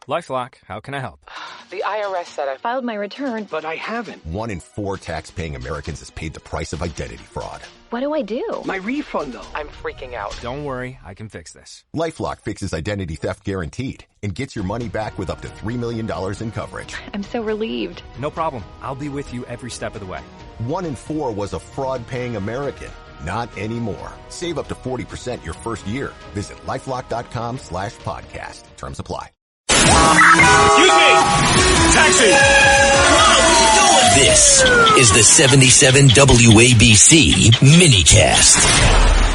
LifeLock, how can I help? The IRS said I filed my return, but I haven't. 1 in 4 tax-paying Americans has paid the price of identity fraud. What do I do? My refund, though. I'm freaking out. Don't worry, I can fix this. LifeLock fixes identity theft guaranteed and gets your money back with up to $3 million in coverage. I'm so relieved. No problem. I'll be with you every step of the way. 1 in 4 was a fraud-paying American. Not anymore. Save up to 40% your first year. Visit LifeLock.com/podcast. Terms apply. Excuse me! Taxi! This is the 77 WABC minicast.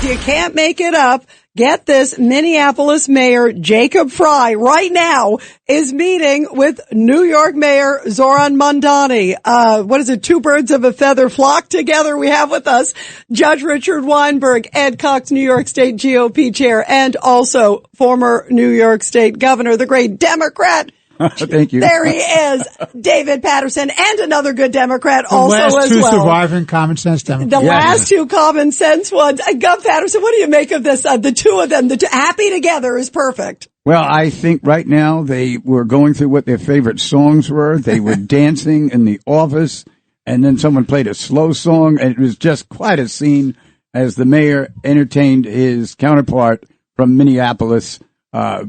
You can't make it up. Get this, Minneapolis Mayor Jacob Fry right now is meeting with New York Mayor Zohran Mamdani. What is it? Two birds of a feather flock together. We have with us Judge Richard Weinberg, Ed Cox, New York State GOP chair, and also former New York State governor, the great Democrat. Thank you. There he is, David Patterson, and another good Democrat the also last as two well. Surviving common sense Democrats. The last two common sense ones. Gov Patterson, what do you make of this? The two of them, happy together is perfect. Well, I think right now they were going through what their favorite songs were. They were dancing in the office, and then someone played a slow song, and it was just quite a scene as the mayor entertained his counterpart from Minneapolis,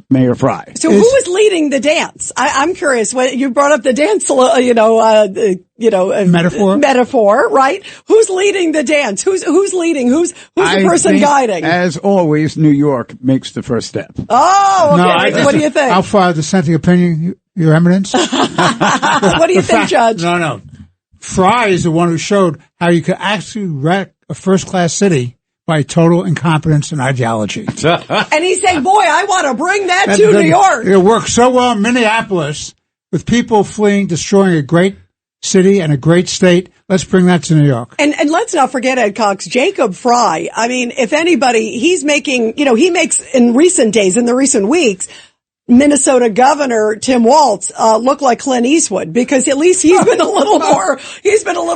Mayor Fry. So who was leading the dance? I'm curious. When you brought up the dance, metaphor, right? Who's leading the dance? Who's leading? Who's the person guiding? As always, New York makes the first step. Oh, okay. What do you think? I'll file a dissenting opinion, Your Eminence. What do you think, Judge? No. Fry is the one who showed how you could actually wreck a first-class city by total incompetence and ideology. And he's saying, boy, I want to bring that to New York. It worked so well in Minneapolis with people fleeing, destroying a great city and a great state. Let's bring that to New York. And let's not forget, Ed Cox, Jacob Fry. I mean, if anybody, he's making, he makes in recent days, in the recent weeks, Minnesota Governor Tim Walz look like Clint Eastwood, because at least he's been a little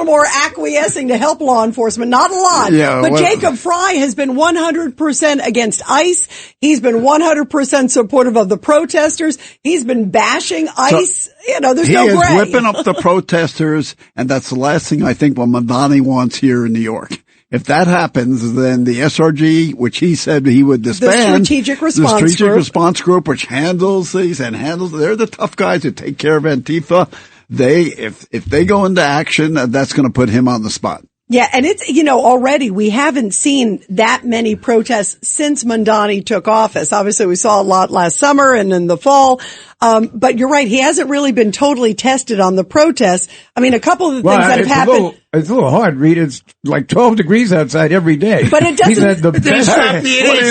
more acquiescing to help law enforcement. Not a lot, but Jacob Fry has been 100% against ICE. He's been 100% supportive of the protesters. He's been bashing ICE. There's no gray. He is whipping up the protesters, and that's the last thing I think Mamdani wants here in New York. If that happens, then the SRG, which he said he would disband, the Strategic Response Group, which handles these they're the tough guys who take care of Antifa. If they go into action, that's going to put him on the spot. Yeah, and it's, already we haven't seen that many protests since Mamdani took office. Obviously, we saw a lot last summer and in the fall. But you're right, he hasn't really been totally tested on the protests. I mean, a couple of the things that have happened. It's a little hard, Reed. It's like 12 degrees outside every day. But it doesn't. He's had the best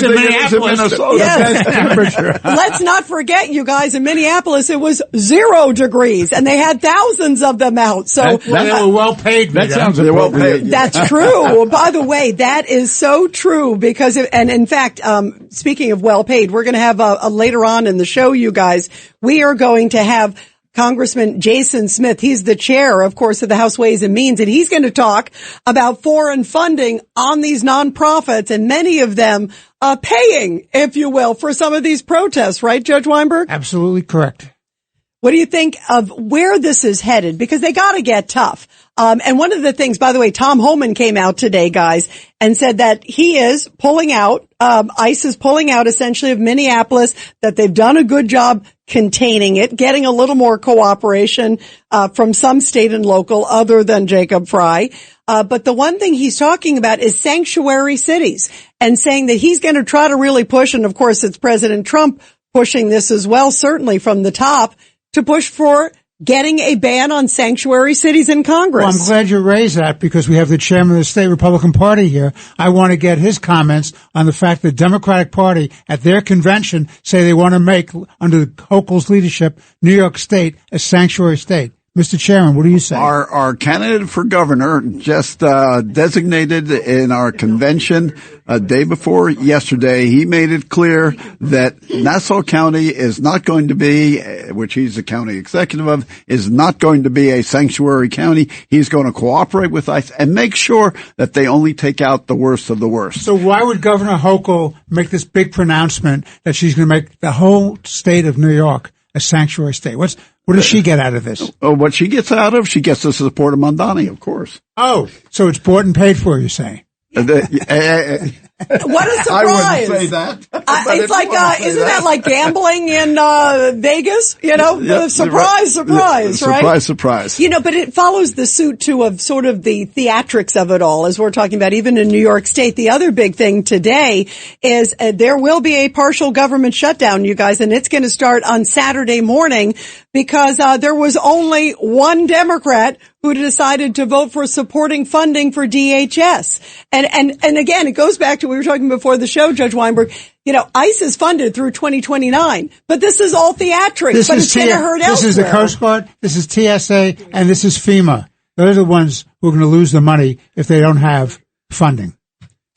in Minneapolis. Yes. Let's not forget, you guys, in Minneapolis, it was 0 degrees, and they had thousands of them out. So they were well paid. That sounds well paid. That's true. By the way, that is so true, because, and in fact, speaking of well paid, we're going to have a later on in the show, you guys, we are going to have Congressman Jason Smith. He's the chair, of course, of the House Ways and Means, and he's going to talk about foreign funding on these nonprofits, and many of them paying, if you will, for some of these protests. Right, Judge Weinberg? Absolutely correct. What do you think of where this is headed? Because they got to get tough. And one of the things, by the way, Tom Homan came out today, guys, and said that he is pulling out, ICE is pulling out essentially of Minneapolis, that they've done a good job containing it, getting a little more cooperation, from some state and local other than Jacob Fry. But the one thing he's talking about is sanctuary cities, and saying that he's going to try to really push. And of course, it's President Trump pushing this as well, certainly from the top, to push for getting a ban on sanctuary cities in Congress. Well, I'm glad you raised that, because we have the chairman of the state Republican Party here. I want to get his comments on the fact that the Democratic Party at their convention say they want to make, under Hochul's leadership, New York State a sanctuary state. Mr. Chairman, what do you say? Our candidate for governor just designated in our convention day before yesterday. He made it clear that Nassau County is not going to be, which he's the county executive of, is not going to be a sanctuary county. He's going to cooperate with ICE and make sure that they only take out the worst of the worst. So why would Governor Hochul make this big pronouncement that she's going to make the whole state of New York a sanctuary state. What does she get out of this? What she gets out of, she gets the support of Mondani, of course. Oh, so it's bought and paid for, you're saying? What a surprise! I wouldn't say that. It's like, isn't that like gambling in Vegas? You know, surprise, right. Surprise. But it follows the suit too of sort of the theatrics of it all, as we're talking about, even in New York State. The other big thing today is there will be a partial government shutdown, you guys, and it's going to start on Saturday morning because there was only one Democrat who decided to vote for supporting funding for DHS. And again, it goes back to what we were talking before the show, Judge Weinberg. ICE is funded through 2029, but this is all theatrics, but it's going to hurt elsewhere. This is the Coast Guard, this is TSA, and this is FEMA. Those are the ones who are going to lose the money if they don't have funding.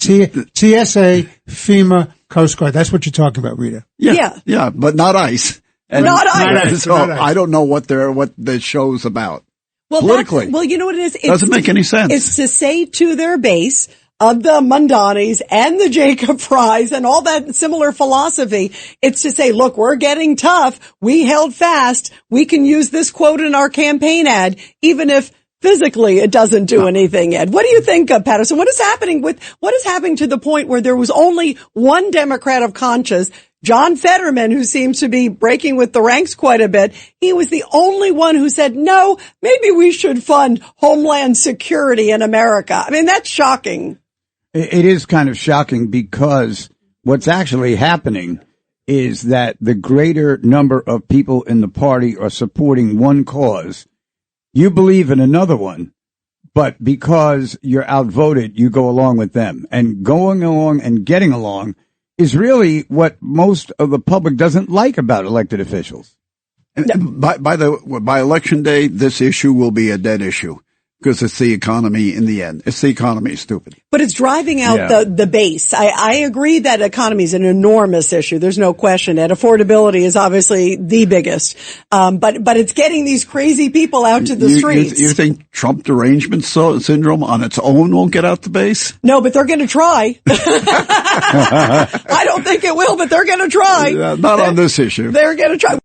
TSA, FEMA, Coast Guard. That's what you're talking about, Rita. Yeah, but not ICE. And not ICE. So I don't know what the show's about. Well, politically. You know what it is? It doesn't make any sense. It's to say to their base of the Mondanis and the Jacob Frys and all that similar philosophy, it's to say, look, we're getting tough. We held fast. We can use this quote in our campaign ad, even if physically it doesn't do anything, Ed. What do you think of Patterson? What is happening to the point where there was only one Democrat of conscience, John Fetterman, who seems to be breaking with the ranks quite a bit? He was the only one who said, no, maybe we should fund Homeland Security in America. I mean, that's shocking. It is kind of shocking because what's actually happening is that the greater number of people in the party are supporting one cause. You believe in another one, but because you're outvoted, you go along with them. And going along and getting along is really what most of the public doesn't like about elected officials. By election day, this issue will be a dead issue because it's the economy in the end. It's the economy, stupid. But it's driving out the base. I agree that economy is an enormous issue. There's no question. And affordability is obviously the biggest. But it's getting these crazy people out to the streets. You think Trump derangement syndrome on its own won't get out the base? No, but they're going to try. I don't think it will, but they're going to try. Not on this issue. They're going to try.